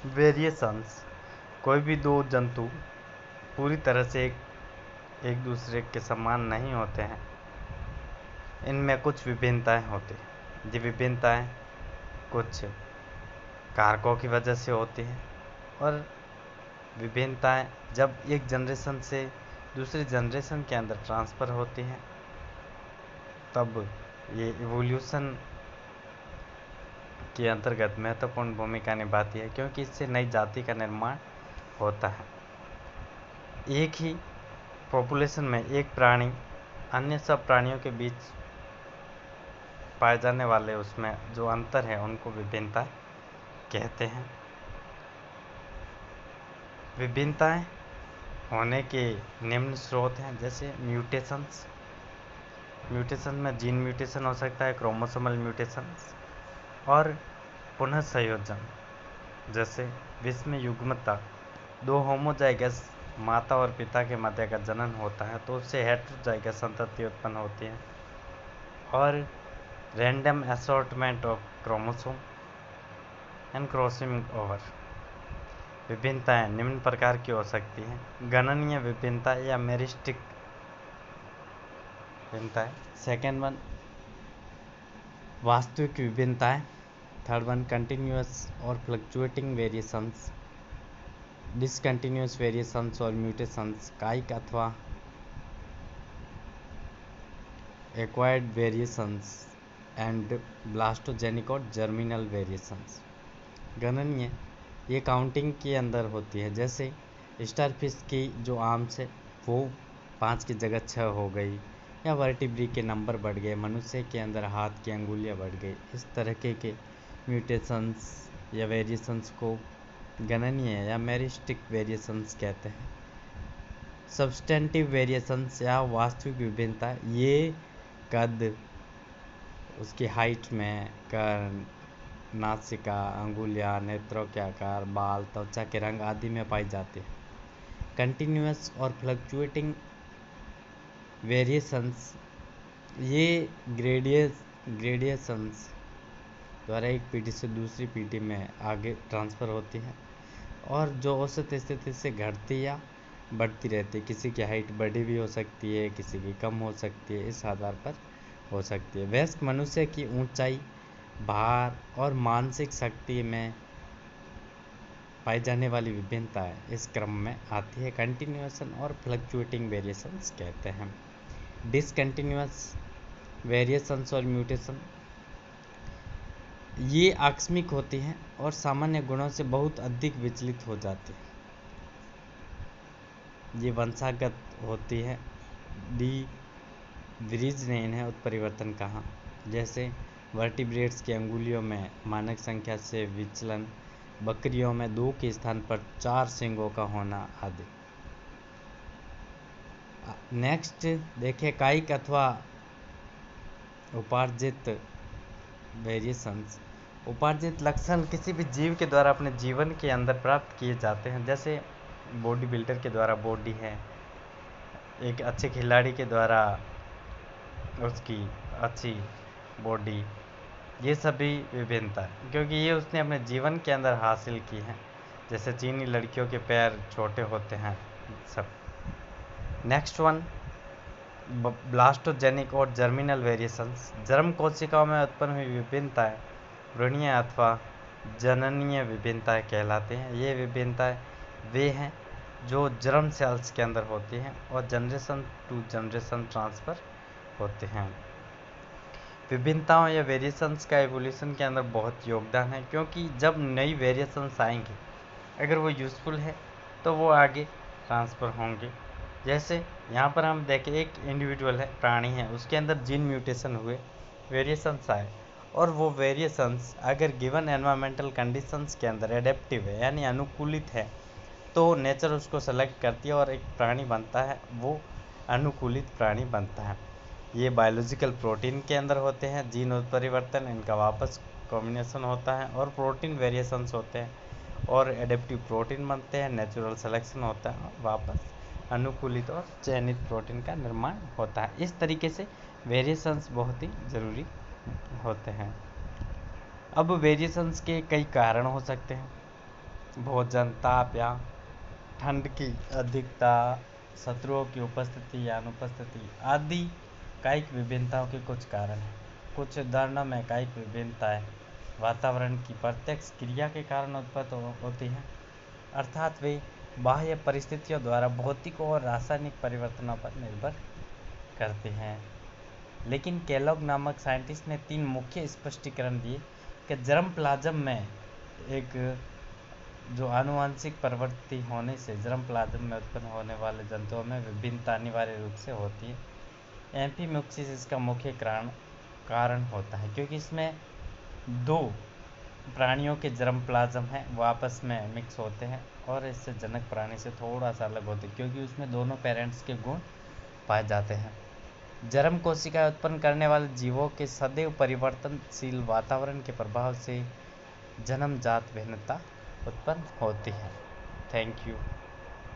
Variations, कोई भी दो जंतु पूरी तरह से एक दूसरे के समान नहीं होते हैं। इनमें कुछ विभिन्नताएं होती हैं। ये विभिन्नताएं कुछ कारकों की वजह से होती हैं और विभिन्नताएं जब एक जनरेशन से दूसरी जनरेशन के अंदर ट्रांसफ़र होती हैं तब ये इवोल्यूशन के अंतर्गत महत्वपूर्ण भूमिका निभाती है, क्योंकि इससे नई जाति का निर्माण होता है। एक ही पॉपुलेशन में एक प्राणी अन्य सब प्राणियों के बीच पाए जाने वाले उसमें जो अंतर है उनको विभिन्नता कहते हैं। विभिन्नताएं होने के निम्न स्रोत हैं, जैसे म्यूटेशंस। म्यूटेशन में जीन म्यूटेशन हो सकता है, क्रोमोसोमल म्यूटेशंस और पुनः संयोजन, जैसे विषम युग्मता। दो होमोजाइगस माता और पिता के मध्य का जनन होता है तो उससे हेटेरोजाइगस संतति उत्पन्न होती है। और random assortment of chromosome and crossing over. विभिन्नताएं निम्न प्रकार की हो सकती हैं: गणनीय विभिन्नता या मेरिस्टिक विभिन्नताएं। सेकेंड वन वास्तविक विभिन्नताएं। थर्ड वन कंटिन्यूअस और फ्लक्चुएटिंग वेरिएशंस। डिसकंटिन्यूअस वेरिएशंस और म्यूटेशंस, कायिक अथवा एक्वायर्ड वेरिएशंस एंड ब्लास्टोजेनिक और जर्मिनल वेरिएशंस। गणनीय ये काउंटिंग के अंदर होती है, जैसे स्टारफिश की जो आर्म्स है वो 5 की जगह 6 हो गई, या वर्टिब्री के नंबर बढ़ गए, मनुष्य के अंदर हाथ की अंगुलियां बढ़ गई। इस तरह के म्यूटेशंस या वेरिएशंस को गणनीय या मेरिस्टिक वेरिएशंस कहते हैं। सब्सटेंटिव वेरिएशंस या वास्तविक विभिन्नता, ये कद, उसकी हाइट में, कर्ण, नासिका, अंगुलियां, नेत्रों के आकार, बाल, त्वचा के रंग आदि में पाई जाती है। कंटिन्यूअस और फ्लक्चुएटिंग वेरिएशंस, ये ग्रेडिएशंस द्वारा एक पीढ़ी से दूसरी पीढ़ी में आगे ट्रांसफ़र होती है और जो औसत स्थिति से घटती या बढ़ती रहती है। किसी की हाइट बढ़ी भी हो सकती है, किसी की कम हो सकती है, इस आधार पर हो सकती है। वयस्क मनुष्य की ऊंचाई, भार और मानसिक शक्ति में पाई जाने वाली विभिन्नताएं इस क्रम में आती है। कंटिन्यूएशन और फ्लक्चुएटिंग वेरिएशंस कहते हैं। डिसकंटिन्यूअस वेरिएशंस और म्यूटेशन, ये आकस्मिक होती हैं और सामान्य गुणों से बहुत अधिक विचलित हो जाती है। ये वंशागत होती है। डी ब्रीज ने इन्हें उत्परिवर्तन कहा, जैसे वर्टिब्रेट्स की अंगुलियों में मानक संख्या से विचलन, बकरियों में 2 के स्थान पर 4 सींगों का होना आदि। नेक्स्ट देखिए कायिक अथवा उपार्जित वेरिएशंस। उपार्जित लक्षण किसी भी जीव के द्वारा अपने जीवन के अंदर प्राप्त किए जाते हैं, जैसे बॉडी बिल्डर के द्वारा बॉडी है, एक अच्छे खिलाड़ी के द्वारा उसकी अच्छी बॉडी, ये सभी विभिन्नता है क्योंकि ये उसने अपने जीवन के अंदर हासिल की है। जैसे चीनी लड़कियों के पैर छोटे होते हैं सब। नेक्स्ट वन ब्लास्टोजेनिक और जर्मिनल वेरिएशंस। जर्म कोशिकाओं में उत्पन्न हुई विभिन्नताएं भ्रूणीय अथवा जननीय विभिन्नताएं कहलाते हैं। ये विभिन्नताएं वे हैं जो जर्म सेल्स के अंदर होती हैं और जनरेशन टू जनरेशन ट्रांसफ़र होते हैं। विभिन्नताओं या वेरिएशंस का एवोल्यूशन के अंदर बहुत योगदान है, क्योंकि जब नई वेरिएशंस आएंगे अगर वो यूज़फुल है तो वो आगे ट्रांसफ़र होंगे। जैसे यहाँ पर हम देखें, एक इंडिविजुअल है, प्राणी है, उसके अंदर जीन म्यूटेशन हुए, वेरिएशंस आए, और वो वेरिएशंस अगर गिवन एनवायरमेंटल कंडीशंस के अंदर एडेप्टिव है यानी अनुकूलित है तो नेचर उसको सेलेक्ट करती है और एक प्राणी बनता है, वो अनुकूलित प्राणी बनता है। ये बायोलॉजिकल प्रोटीन के अंदर होते हैं जीन उत्परिवर्तन, इनका वापस कॉम्बिनेशन होता है और प्रोटीन वेरिएशंस होते हैं और एडेप्टिव प्रोटीन बनते हैं, नेचुरल सिलेक्शन होता है और वापस अनुकूलित और चयनित प्रोटीन का निर्माण होता है। इस तरीके से वेरिएशंस बहुत ही ज़रूरी होते हैं। अब वेरिएशंस के कई कारण हो सकते हैं। भोजन, ताप या ठंड की अधिकता, शत्रुओं की उपस्थिति या अनुपस्थिति आदि कायिक विभिन्नताओं के कुछ कारण हैं। कुछ उदाहरणों में कायिक विभिन्नताएं वातावरण की प्रत्यक्ष क्रिया के कारण उत्पन्न होती हैं, अर्थात वे बाह्य परिस्थितियों द्वारा भौतिक और रासायनिक परिवर्तनों पर निर्भर करते हैं। लेकिन केलॉग नामक साइंटिस्ट ने 3 मुख्य स्पष्टीकरण दिए कि जर्म प्लाज्म में एक जो आनुवंशिक प्रवृत्ति होने से जर्म प्लाज्म में उत्पन्न होने वाले जंतुओं में विभिन्नता अनिवार्य रूप से होती है। एम्फीमोक्सिस इसका मुख्य कारण होता है, क्योंकि इसमें 2 प्राणियों के जर्म प्लाज्म हैं वो आपस में मिक्स होते हैं और इससे जनक प्राणी से थोड़ा सा अलग होते हैं, क्योंकि उसमें दोनों पेरेंट्स के गुण पाए जाते हैं। जर्म कोशिकाएं उत्पन्न करने वाले जीवों के सदैव परिवर्तनशील वातावरण के प्रभाव से जन्मजात भिन्नता उत्पन्न होती है। Thank you.